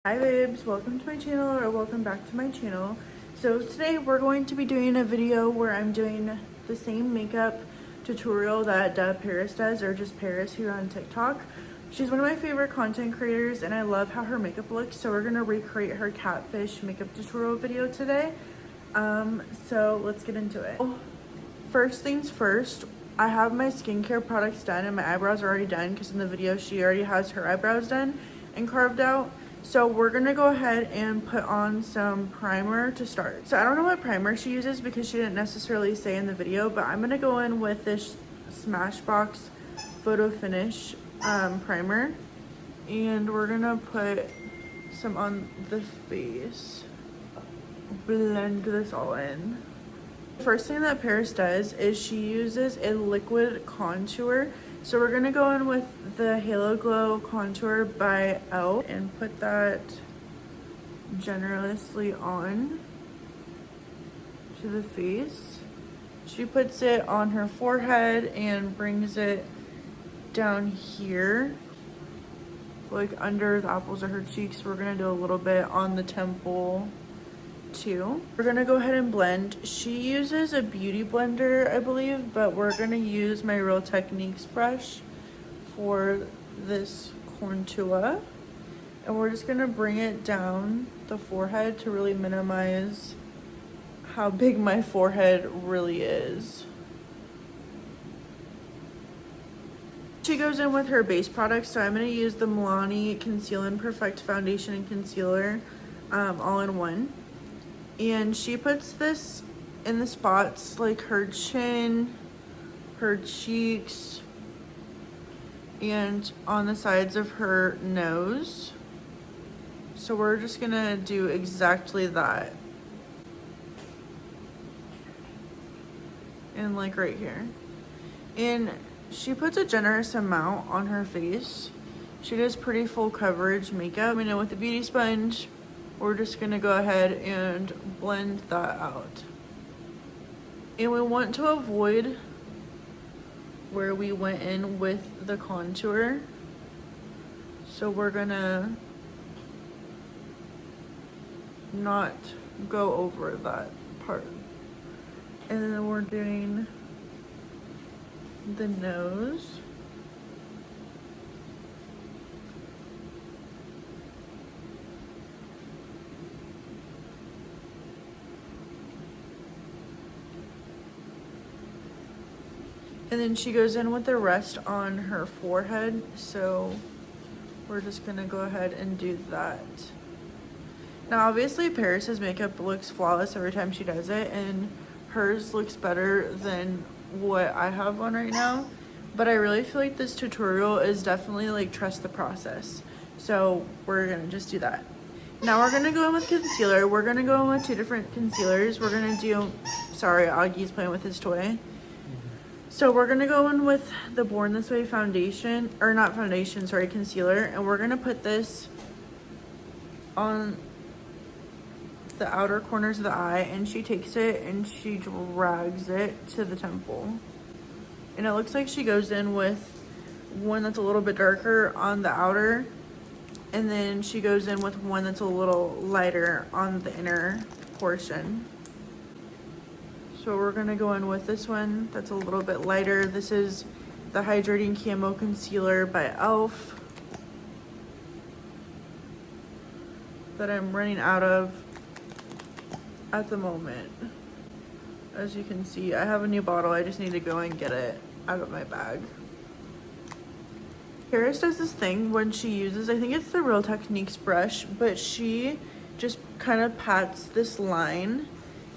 Hi babes, welcome to my channel or welcome back to my channel. So today we're going to be doing a video where I'm doing the same makeup tutorial that Duhparis does, or just Paris here on TikTok. She's one of my favorite content creators and I love how her makeup looks, so we're gonna recreate her Catfish makeup tutorial video today. So let's get into it. First things first, I have my skincare products done and my eyebrows are already done because in the video she already has her eyebrows done and carved out. So we're gonna go ahead and put on some primer to start. So I don't know what primer she uses because she didn't necessarily say in the video, but I'm gonna go in with this Smashbox Photo Finish primer, and we're gonna put some on the face. Blend this all in. First thing that Paris does is she uses a liquid contour. So we're gonna go in with the Halo Glow Contour by e.l.f. and put that generously on to the face. She puts it on her forehead and brings it down here, like under the apples of her cheeks. We're gonna do a little bit on the temple too. We're gonna go ahead and blend. She uses a beauty blender, I believe, but we're gonna use my Real Techniques brush for this contour, and we're just gonna bring it down the forehead to really minimize how big my forehead really is. She goes in with her base products, so I'm gonna use the Milani Conceal and Perfect Foundation and Concealer all in one. And she puts this in the spots like her chin, her cheeks, and on the sides of her nose. So we're just gonna do exactly that. And like right here. And she puts a generous amount on her face. She does pretty full coverage makeup. You know, with the beauty sponge, we're just gonna go ahead and blend that out. And we want to avoid where we went in with the contour. So we're gonna not go over that part. And then we're doing the nose. And then she goes in with the rest on her forehead. So we're just gonna go ahead and do that. Now obviously Paris's makeup looks flawless every time she does it, and hers looks better than what I have on right now. But I really feel like this tutorial is definitely like trust the process. So we're gonna just do that. Now we're gonna go in with concealer. We're gonna go in with two different concealers. We're gonna do, sorry, Augie's playing with his toy. So we're gonna go in with the Born This Way foundation, or not foundation, sorry, concealer, and we're gonna put this on the outer corners of the eye, and she takes it and she drags it to the temple. And it looks like she goes in with one that's a little bit darker on the outer, and then she goes in with one that's a little lighter on the inner portion. So we're gonna go in with this one that's a little bit lighter. This is the Hydrating Camo Concealer by e.l.f. that I'm running out of at the moment. As you can see, I have a new bottle. I just need to go and get it out of my bag. Paris does this thing when she uses, I think it's the Real Techniques brush, but she just kind of pats this line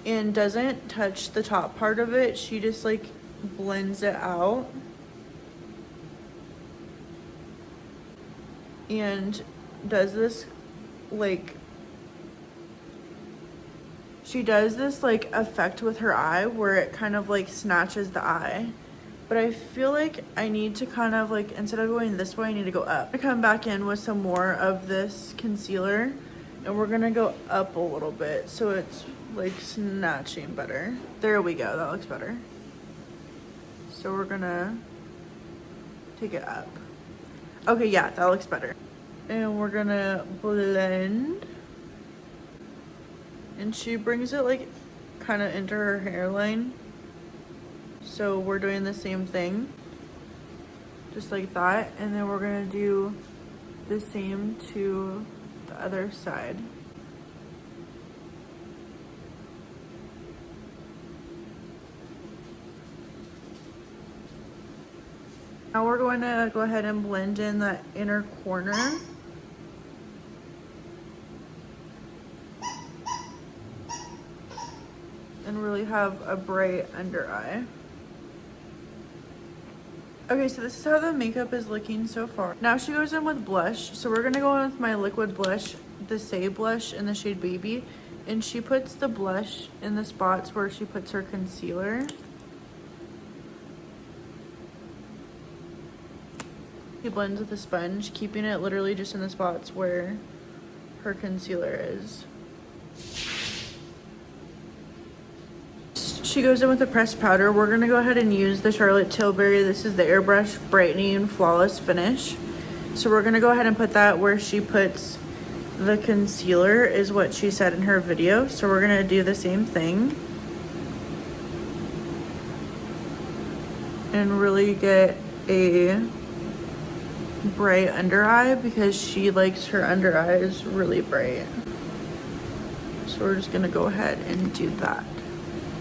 and doesn't touch the top part of it. She just like blends it out and does this like, she does this like effect with her eye where it kind of like snatches the eye. But I feel like I need to kind of like, instead of going this way, I need to go up. I come back in with some more of this concealer, and we're gonna go up a little bit so it's like snatching better. There we go, that looks better. So we're gonna take it up. Okay, yeah, that looks better. And we're gonna blend. And she brings it like kind of into her hairline. So we're doing the same thing. Just like that. And then we're gonna do the same to the other side. Now we're going to go ahead and blend in that inner corner. And really have a bright under eye. Okay, so this is how the makeup is looking so far. Now she goes in with blush. So we're gonna go in with my liquid blush, the Say blush in the shade Baby. And she puts the blush in the spots where she puts her concealer. She blends with a sponge, keeping it literally just in the spots where her concealer is. She goes in with a pressed powder. We're gonna go ahead and use the Charlotte Tilbury. This is the Airbrush Brightening Flawless Finish. So we're gonna go ahead and put that where she puts the concealer, is what she said in her video. So we're gonna do the same thing. And really get a bright under eye because she likes her under eyes really bright. So we're just gonna go ahead and do that.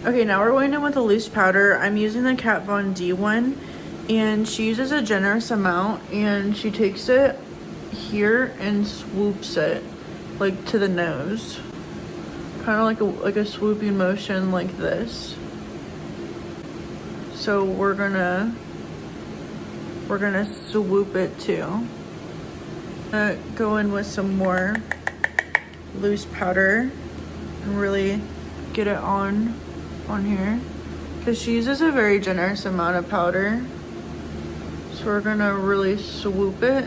Okay, now we're going in with a loose powder. I'm using the Kat Von D one, and she uses a generous amount, and she takes it here and swoops it like to the nose, kind of like a swooping motion like this. So we're gonna swoop it too. Go in with some more loose powder and really get it on here, because she uses a very generous amount of powder. So we're gonna really swoop it.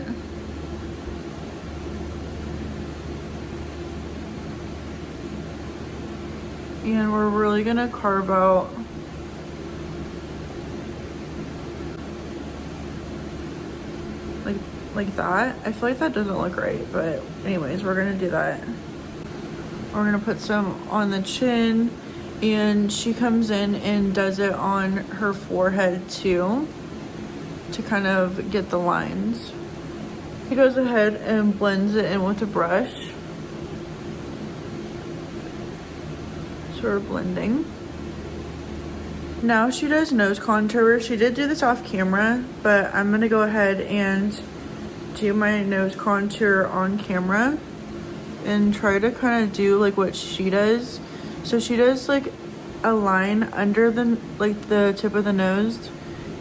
And we're really gonna carve out like that. I feel like that doesn't look right, but anyways, we're gonna do that. We're gonna put some on the chin, and she comes in and does it on her forehead too, to kind of get the lines. She goes ahead and blends it in with a brush. So we're blending. Now she does nose contour. She did do this off camera, but I'm gonna go ahead and do my nose contour on camera and try to kind of do like what she does. So she does like a line under the tip of the nose,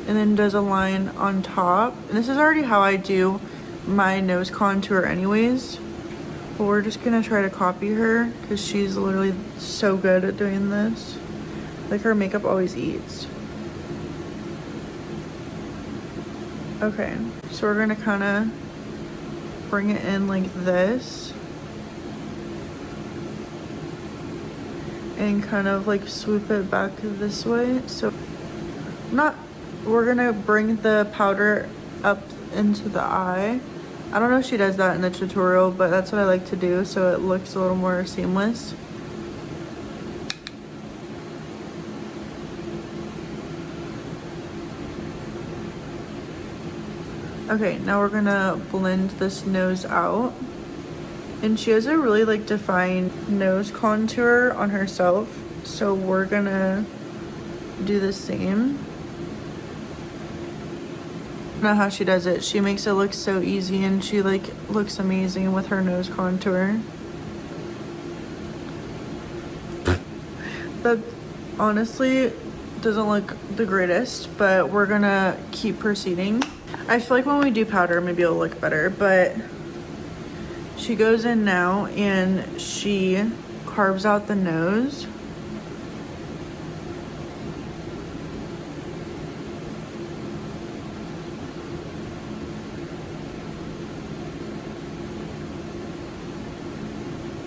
and then does a line on top. And this is already how I do my nose contour anyways, but we're just gonna try to copy her because she's literally so good at doing this. Like, her makeup always eats. Okay, so we're gonna kind of bring it in like this and kind of like swoop it back this way. So we're gonna bring the powder up into the eye. I don't know if she does that in the tutorial, but that's what I like to do, so it looks a little more seamless. Okay, now we're gonna blend this nose out. And she has a really like defined nose contour on herself, so we're gonna do the same. I don't know how she does it. She makes it look so easy, and she like looks amazing with her nose contour. That honestly doesn't look the greatest, but we're gonna keep proceeding. I feel like when we do powder, maybe it'll look better, but she goes in now and she carves out the nose.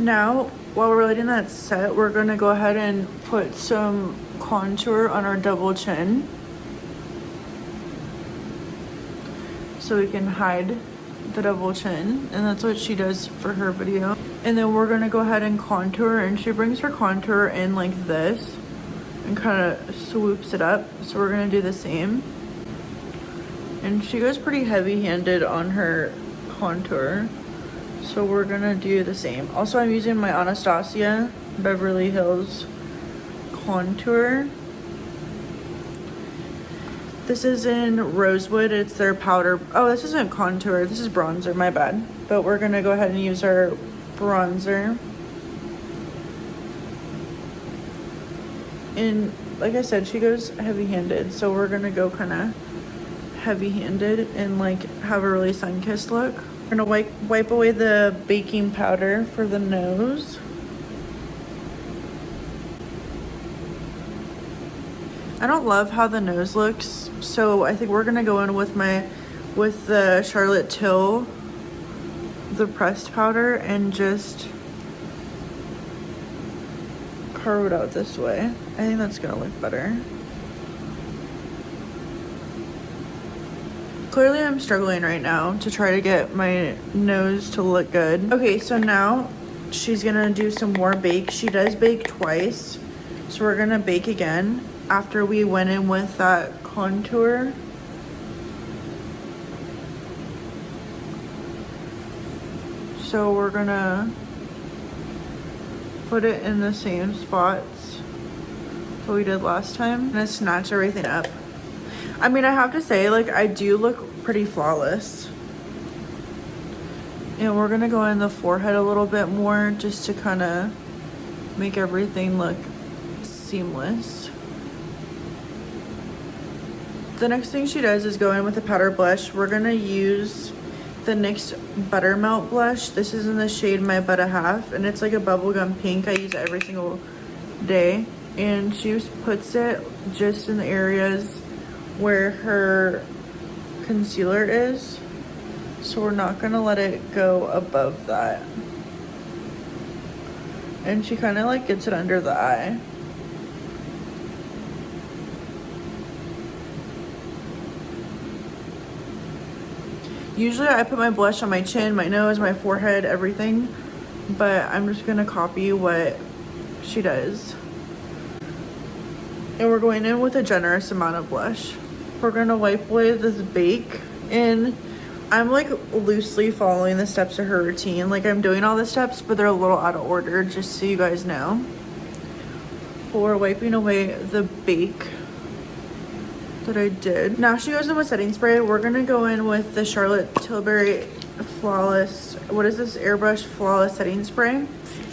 Now, while we're letting that set, we're gonna go ahead and put some contour on our double chin, so we can hide the double chin, and that's what she does for her video. And then we're gonna go ahead and contour, and she brings her contour in like this and kind of swoops it up. So we're gonna do the same. And she goes pretty heavy-handed on her contour, so we're gonna do the same. Also, I'm using my Anastasia Beverly Hills contour. This is in Rosewood. It's their powder. Oh, this isn't contour. This is bronzer. My bad. But we're gonna go ahead and use our bronzer. And like I said, she goes heavy-handed, so we're gonna go kind of heavy-handed and like have a really sun-kissed look. We're gonna wipe away the baking powder for the nose. I don't love how the nose looks, so I think we're gonna go in with the Charlotte Till, the pressed powder, and just carve it out this way. I think that's gonna look better. Clearly I'm struggling right now to try to get my nose to look good. Okay, so now she's gonna do some more bake. She does bake twice, so we're gonna bake again after we went in with that contour. So we're gonna put it in the same spots that we did last time. I'm gonna snatch everything up. I mean, I have to say, like, I do look pretty flawless. And we're gonna go in the forehead a little bit more just to kind of make everything look seamless. The next thing she does is go in with a powder blush. We're gonna use the NYX Buttermelt blush. This is in the shade My Butter Half, and it's like a bubblegum pink. I use it every single day. And she just puts it just in the areas where her concealer is. So we're not gonna let it go above that. And she kind of like gets it under the eye. Usually I put my blush on my chin, my nose, my forehead, everything, but I'm just gonna copy what she does. And we're going in with a generous amount of blush. We're gonna wipe away this bake, and I'm like loosely following the steps of her routine. Like, I'm doing all the steps, but they're a little out of order, just so you guys know. But we're wiping away the bake that I did. Now she goes in with setting spray. We're gonna go in with the Charlotte Tilbury Flawless, what is this, Airbrush Flawless Setting Spray.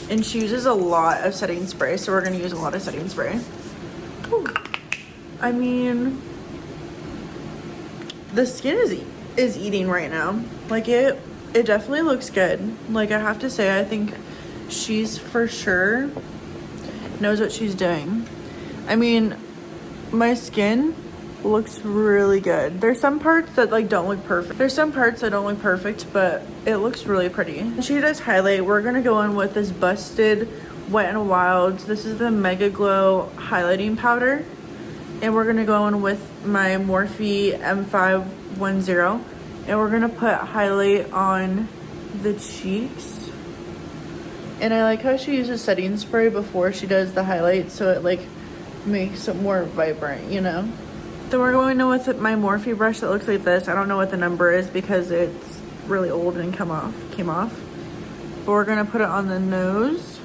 And she uses a lot of setting spray, so we're gonna use a lot of setting spray. Ooh. I mean, the skin is eating right now. Like, it definitely looks good. Like, I have to say, I think she's for sure knows what she's doing. I mean, my skin looks really good. There's some parts that like don't look perfect. There's some parts that don't look perfect, but it looks really pretty. She does highlight. We're gonna go in with this Busted Wet n Wild. This is the Mega Glow highlighting powder, and we're gonna go in with my Morphe M510, and we're gonna put highlight on the cheeks. And I like how she uses setting spray before she does the highlight, so it like makes it more vibrant, you know. Then we're going in with my Morphe brush that looks like this. I don't know what the number is because it's really old and came off. But we're gonna put it on the nose.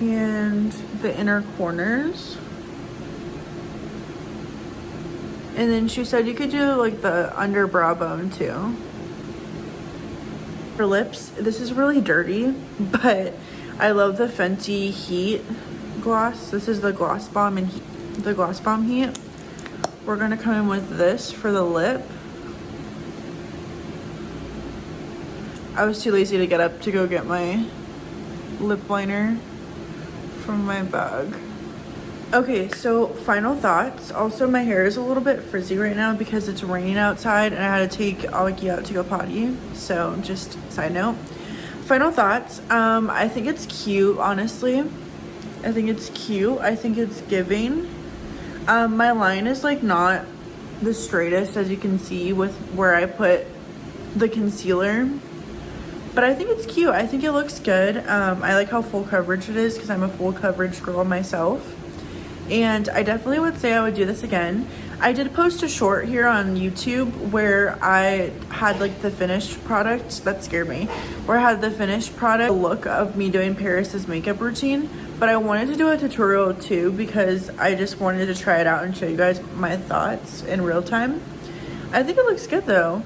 And the inner corners. And then she said you could do like the underbrow bone too. For lips, this is really dirty, but I love the Fenty Heat gloss. This is the Gloss Bomb and the Gloss Bomb Heat. We're gonna come in with this for the lip. I was too lazy to get up to go get my lip liner from my bag. Okay, so final thoughts. Also, my hair is a little bit frizzy right now because it's raining outside and I had to take Augie out to go potty. So just side note. Final thoughts. I think it's cute, honestly. I think it's cute. I think it's giving. My line is like not the straightest, as you can see with where I put the concealer. But I think it's cute. I think it looks good. I like how full coverage it is because I'm a full coverage girl myself. And I definitely would say I would do this again. I did post a short here on YouTube where I had like the finished product. That scared me. Where I had the finished product look of me doing Paris's makeup routine. But I wanted to do a tutorial too because I just wanted to try it out and show you guys my thoughts in real time. I think it looks good though.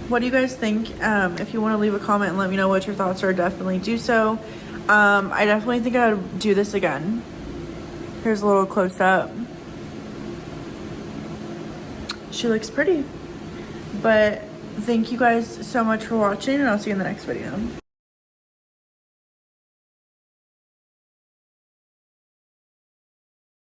What do you guys think? If you want to leave a comment and let me know what your thoughts are, definitely do so. I definitely think I would do this again. Here's a little close up. She looks pretty. But thank you guys so much for watching, and I'll see you in the next video.